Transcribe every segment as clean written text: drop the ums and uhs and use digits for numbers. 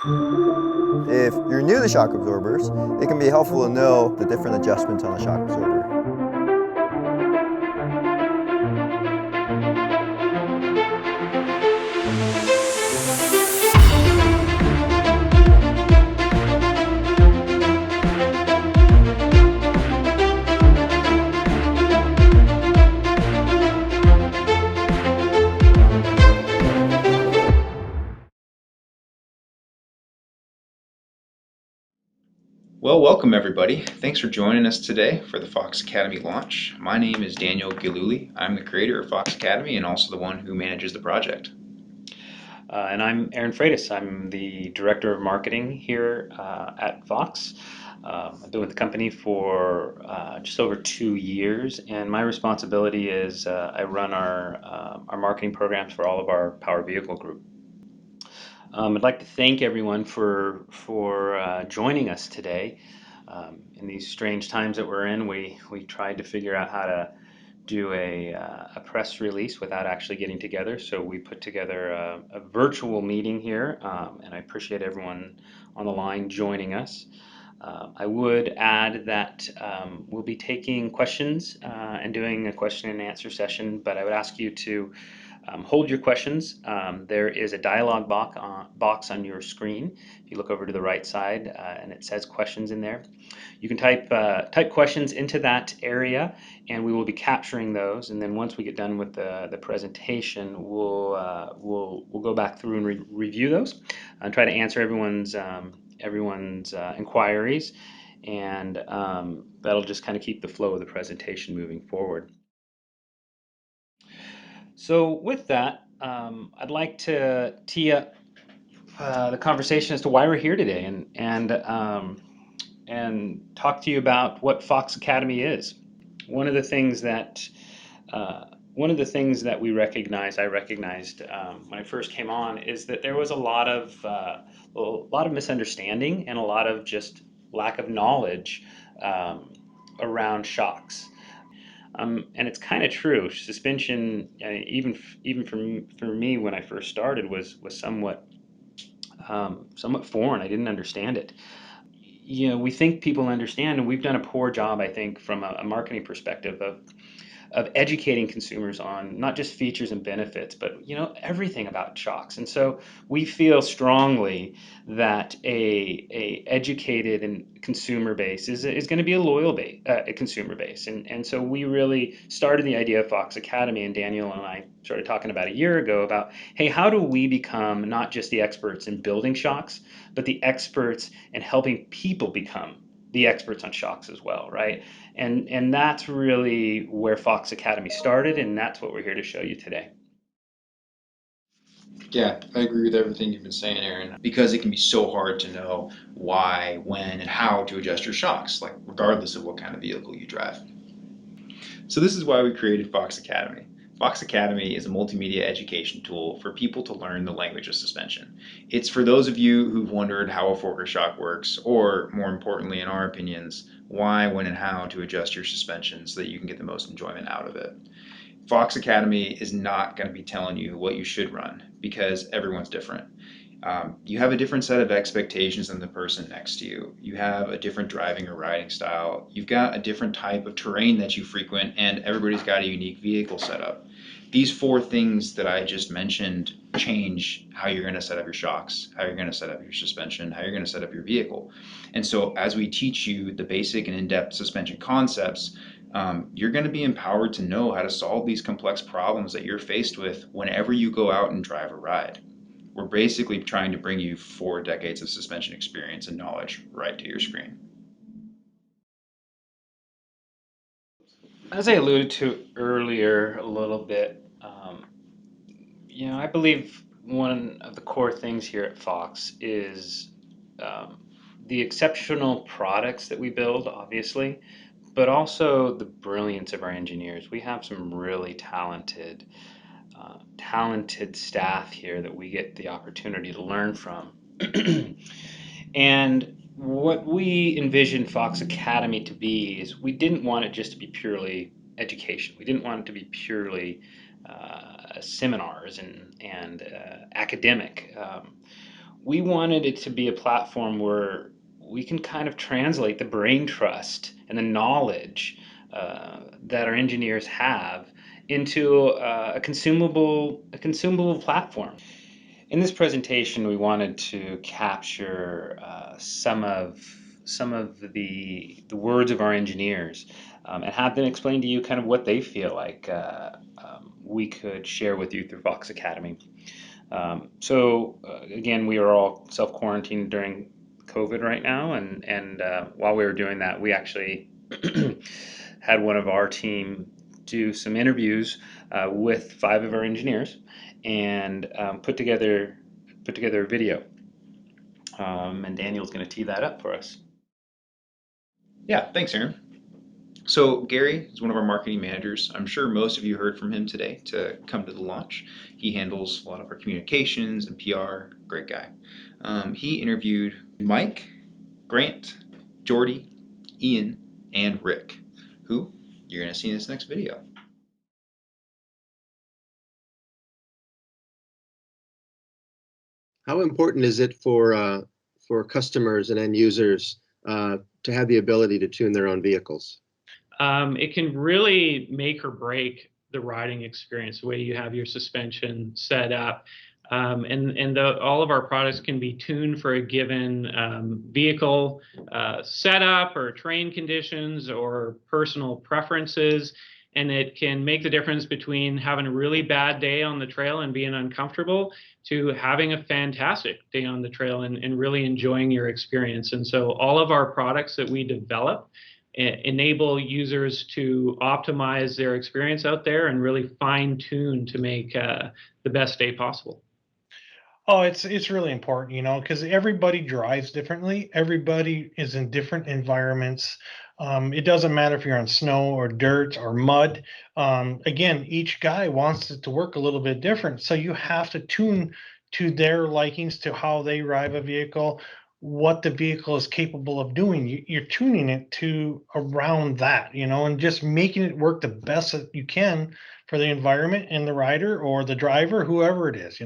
If you're new to shock absorbers, it can be helpful to know the different adjustments on a shock absorber. Well, welcome everybody. Thanks for joining us today for the Fox Academy launch. My name is Daniel Gillooley. I'm the creator of Fox Academy and also the one who manages the project. And I'm Aaron Freitas. I'm the Director of Marketing here at Fox. I've been with the company for just over 2 years, and my responsibility is I run our marketing programs for all of our Power Vehicle group. I'd like to thank everyone for joining us today. In these strange times that we're in, we tried to figure out how to do a press release without actually getting together. So we put together a virtual meeting here, and I appreciate everyone on the line joining us. I would add that we'll be taking questions and doing a question and answer session, but I would ask you to hold your questions. There is a dialog box on your screen. If you look over to the right side, and it says questions in there. You can type questions into that area, and we will be capturing those. And then once we get done with the presentation, we'll go back through and review those and try to answer everyone's inquiries, and that'll just kind of keep the flow of the presentation moving forward. So with that, I'd like to tee up the conversation as to why we're here today, and talk to you about what Fox Academy is. One of the things that we I recognized when I first came on, is that there was a lot of misunderstanding and a lot of just lack of knowledge around shocks. And it's kind of true. Suspension, even for me when I first started, was somewhat foreign. I didn't understand it. We think people understand, and we've done a poor job, I think, from a marketing perspective, of educating consumers on not just features and benefits, but everything about shocks. And so we feel strongly that a educated and consumer base is going to be a loyal a consumer base. And so we really started the idea of Fox Academy, and Daniel and I started talking about a year ago about, hey, how do we become not just the experts in building shocks, but the experts in helping people become the experts on shocks as well, right? And that's really where Fox Academy started, and that's what we're here to show you today. Yeah, I agree with everything you've been saying, Aaron, because it can be so hard to know why, when, and how to adjust your shocks, like regardless of what kind of vehicle you drive. So this is why we created Fox Academy. Fox Academy is a multimedia education tool for people to learn the language of suspension. It's for those of you who've wondered how a forker shock works, or more importantly, in our opinions, why, when, and how to adjust your suspension so that you can get the most enjoyment out of it. Fox Academy is not going to be telling you what you should run because everyone's different. You have a different set of expectations than the person next to you. You have a different driving or riding style. You've got a different type of terrain that you frequent, and everybody's got a unique vehicle setup. These four things that I just mentioned change how you're going to set up your shocks, how you're going to set up your suspension, how you're going to set up your vehicle. And so, as we teach you the basic and in depth suspension concepts, you're going to be empowered to know how to solve these complex problems that you're faced with whenever you go out and drive a ride. We're basically trying to bring you 4 decades of suspension experience and knowledge right to your screen. As I alluded to earlier a little bit, I believe one of the core things here at Fox is um, the exceptional products that we build, obviously, but also the brilliance of our engineers. We have some really talented staff here that we get the opportunity to learn from. And what we envisioned Fox Academy to be is, we didn't want it just to be purely education. We didn't want it to be purely seminars and academic. we wanted it to be a platform where we can kind of translate the brain trust and the knowledge that our engineers have into a consumable platform. In this presentation, we wanted to capture some of the words of our engineers, and have them explain to you kind of what they feel like we could share with you through Vox Academy. Again, we are all self-quarantined during COVID right now, and while we were doing that, we actually had one of our team do some interviews with 5 of our engineers, and put together a video. And Daniel's going to tee that up for us. Yeah, thanks, Aaron. So Gary is one of our marketing managers. I'm sure most of you heard from him today to come to the launch. He handles a lot of our communications and PR. Great guy. He interviewed Mike, Grant, Jordy, Ian, and Rick, who you're going to see in this next video. How important is it for customers and end users to have the ability to tune their own vehicles? It can really make or break the riding experience, the way you have your suspension set up. All of our products can be tuned for a given vehicle setup or terrain conditions or personal preferences. And it can make the difference between having a really bad day on the trail and being uncomfortable to having a fantastic day on the trail and really enjoying your experience. And so all of our products that we develop enable users to optimize their experience out there and really fine tune to make the best day possible. Oh, it's really important, because everybody drives differently. Everybody is in different environments. It doesn't matter if you're on snow or dirt or mud. Again, each guy wants it to work a little bit different. So you have to tune to their likings, to how they drive a vehicle, what the vehicle is capable of doing. You're tuning it to around that, and just making it work the best that you can for the environment and the rider or the driver, whoever it is.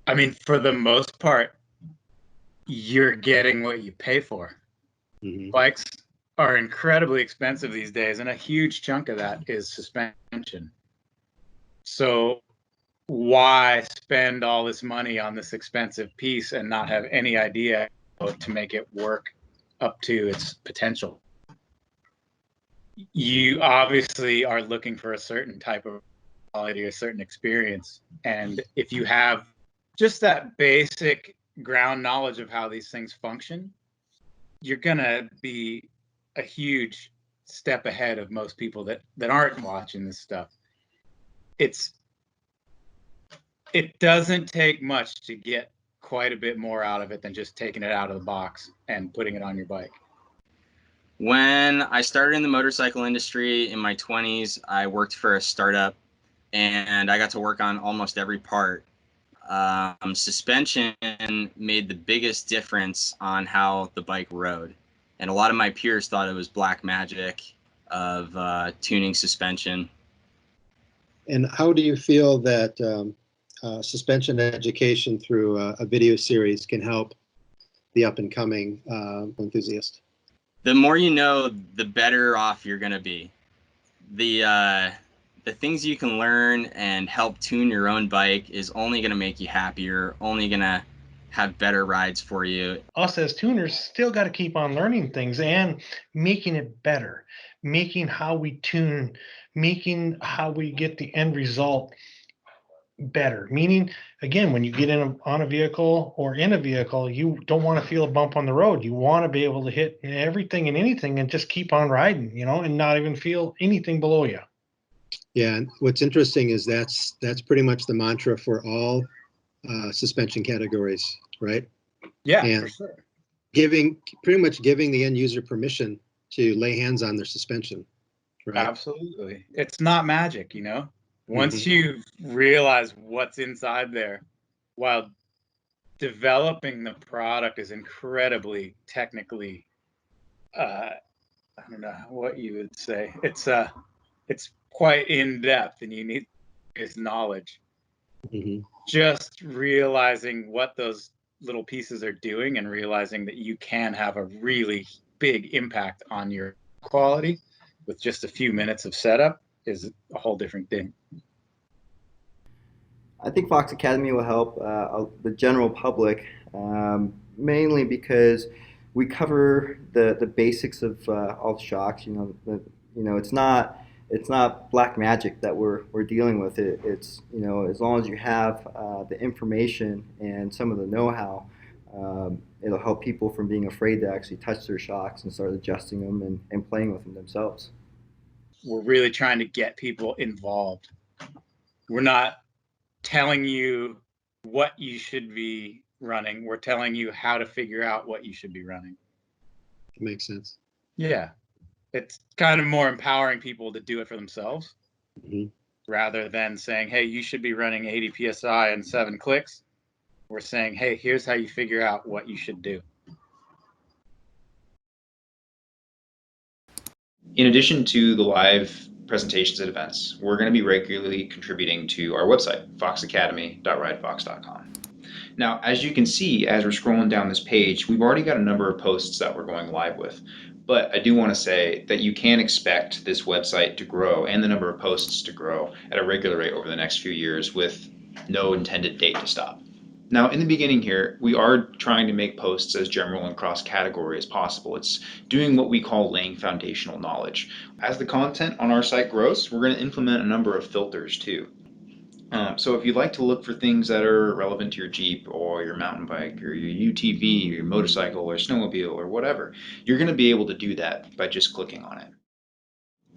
I mean, for the most part, you're getting what you pay for. Mm-hmm. Bikes are incredibly expensive these days, and a huge chunk of that is suspension. So why spend all this money on this expensive piece and not have any idea to make it work up to its potential? You obviously are looking for a certain type of quality, a certain experience. And if you have just that basic ground knowledge of how these things function, you're gonna be a huge step ahead of most people that aren't watching this stuff. It doesn't take much to get quite a bit more out of it than just taking it out of the box and putting it on your bike. When I started in the motorcycle industry in my 20s, I worked for a startup, and I got to work on almost every part. Suspension made the biggest difference on how the bike rode. And a lot of my peers thought it was black magic of tuning suspension. And how do you feel that suspension education through a video series can help the up-and-coming enthusiast? The more you know, the better off you're going to be. The things you can learn and help tune your own bike is only going to make you happier, only going to have better rides for you. Us as tuners still got to keep on learning things and making it better, making how we tune, making how we get the end result better. Meaning, again, when you get on a vehicle or in a vehicle, you don't want to feel a bump on the road. You want to be able to hit everything and anything and just keep on riding, and not even feel anything below you. Yeah, and what's interesting is that's pretty much the mantra for all suspension categories, right? Yeah, and for sure. pretty much giving the end user permission to lay hands on their suspension, right? Absolutely. It's not magic, Once you realize what's inside there, while developing the product is incredibly technically, I don't know what you would say. It's quite in depth, and you need this knowledge. Mhm. Just realizing what those little pieces are doing and realizing that you can have a really big impact on your quality with just a few minutes of setup is a whole different thing. I think Fox Academy will help the general public, mainly because we cover the basics of all the shocks. It's not black magic that we're dealing with. It's as long as you have the information and some of the know-how, it'll help people from being afraid to actually touch their shocks and start adjusting them and playing with them themselves. We're really trying to get people involved. We're not telling you what you should be running. We're telling you how to figure out what you should be running. Makes sense. Yeah. It's kind of more empowering people to do it for themselves rather than saying, hey, you should be running 80 PSI and 7 clicks. We're saying, hey, here's how you figure out what you should do. In addition to the live presentations at events, we're going to be regularly contributing to our website, foxacademy.ridefox.com. Now, as you can see, as we're scrolling down this page, we've already got a number of posts that we're going live with. But I do want to say that you can expect this website to grow and the number of posts to grow at a regular rate over the next few years with no intended date to stop. Now, in the beginning here, we are trying to make posts as general and cross-category as possible. It's doing what we call laying foundational knowledge. As the content on our site grows, we're going to implement a number of filters too. So if you'd like to look for things that are relevant to your Jeep or your mountain bike or your UTV or your motorcycle or snowmobile or whatever, you're going to be able to do that by just clicking on it.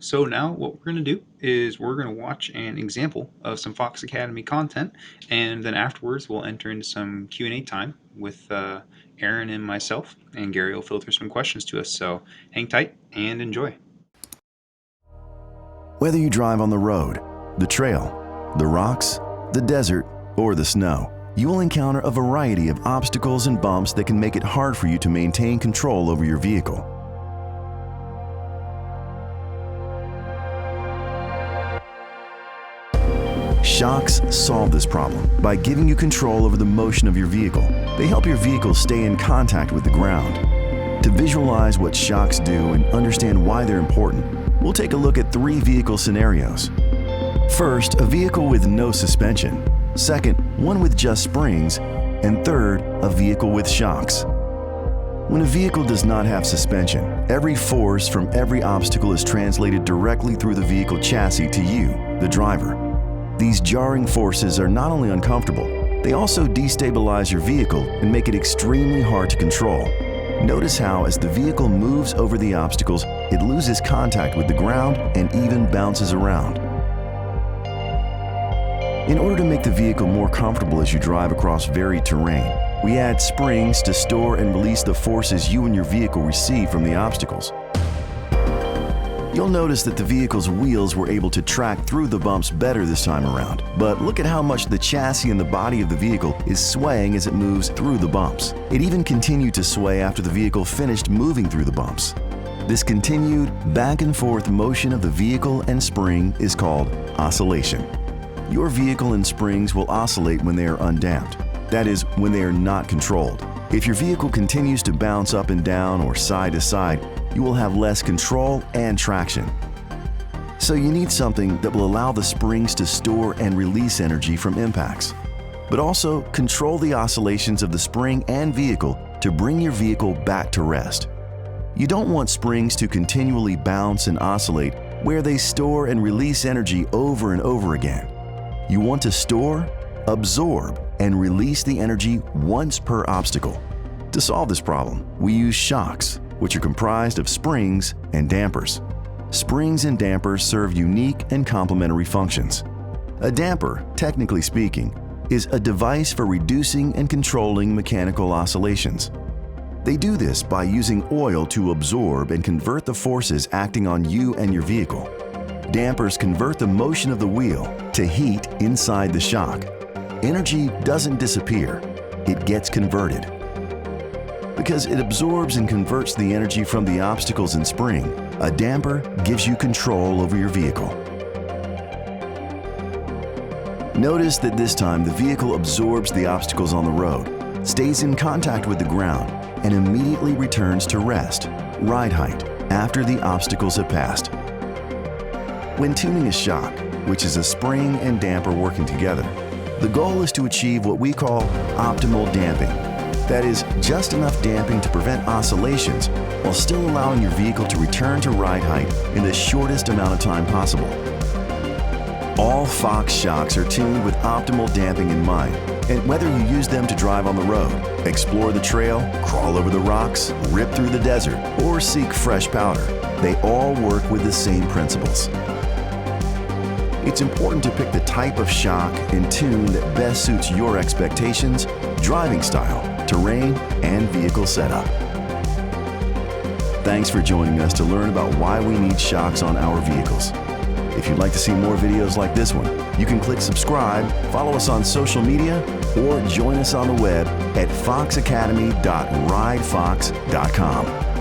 So now what we're going to do is we're going to watch an example of some Fox Academy content, and then afterwards we'll enter into some Q&A time with Aaron and myself, and Gary will filter some questions to us. So hang tight and enjoy. Whether you drive on the road, the trail, the rocks, the desert, or the snow, you will encounter a variety of obstacles and bumps that can make it hard for you to maintain control over your vehicle. Shocks solve this problem by giving you control over the motion of your vehicle. They help your vehicle stay in contact with the ground. To visualize what shocks do and understand why they're important, we'll take a look at 3 vehicle scenarios. First, a vehicle with no suspension. Second, one with just springs. And third, a vehicle with shocks. When a vehicle does not have suspension, every force from every obstacle is translated directly through the vehicle chassis to you, the driver. These jarring forces are not only uncomfortable, they also destabilize your vehicle and make it extremely hard to control. Notice how, as the vehicle moves over the obstacles, it loses contact with the ground and even bounces around. In order to make the vehicle more comfortable as you drive across varied terrain, we add springs to store and release the forces you and your vehicle receive from the obstacles. You'll notice that the vehicle's wheels were able to track through the bumps better this time around, but look at how much the chassis and the body of the vehicle is swaying as it moves through the bumps. It even continued to sway after the vehicle finished moving through the bumps. This continued back and forth motion of the vehicle and spring is called oscillation. Your vehicle and springs will oscillate when they are undamped. That is, when they are not controlled. If your vehicle continues to bounce up and down or side to side, you will have less control and traction. So you need something that will allow the springs to store and release energy from impacts, but also control the oscillations of the spring and vehicle to bring your vehicle back to rest. You don't want springs to continually bounce and oscillate where they store and release energy over and over again. You want to store, absorb, and release the energy once per obstacle. To solve this problem, we use shocks, which are comprised of springs and dampers. Springs and dampers serve unique and complementary functions. A damper, technically speaking, is a device for reducing and controlling mechanical oscillations. They do this by using oil to absorb and convert the forces acting on you and your vehicle. Dampers convert the motion of the wheel to heat inside the shock. Energy doesn't disappear, it gets converted. Because it absorbs and converts the energy from the obstacles and spring, a damper gives you control over your vehicle. Notice that this time the vehicle absorbs the obstacles on the road, stays in contact with the ground, and immediately returns to rest, ride height, after the obstacles have passed. When tuning a shock, which is a spring and damper working together, the goal is to achieve what we call optimal damping. That is, just enough damping to prevent oscillations while still allowing your vehicle to return to ride height in the shortest amount of time possible. All Fox shocks are tuned with optimal damping in mind, and whether you use them to drive on the road, explore the trail, crawl over the rocks, rip through the desert, or seek fresh powder, they all work with the same principles. It's important to pick the type of shock and tune that best suits your expectations, driving style, terrain, and vehicle setup. Thanks for joining us to learn about why we need shocks on our vehicles. If you'd like to see more videos like this one, you can click subscribe, follow us on social media, or join us on the web at foxacademy.ridefox.com.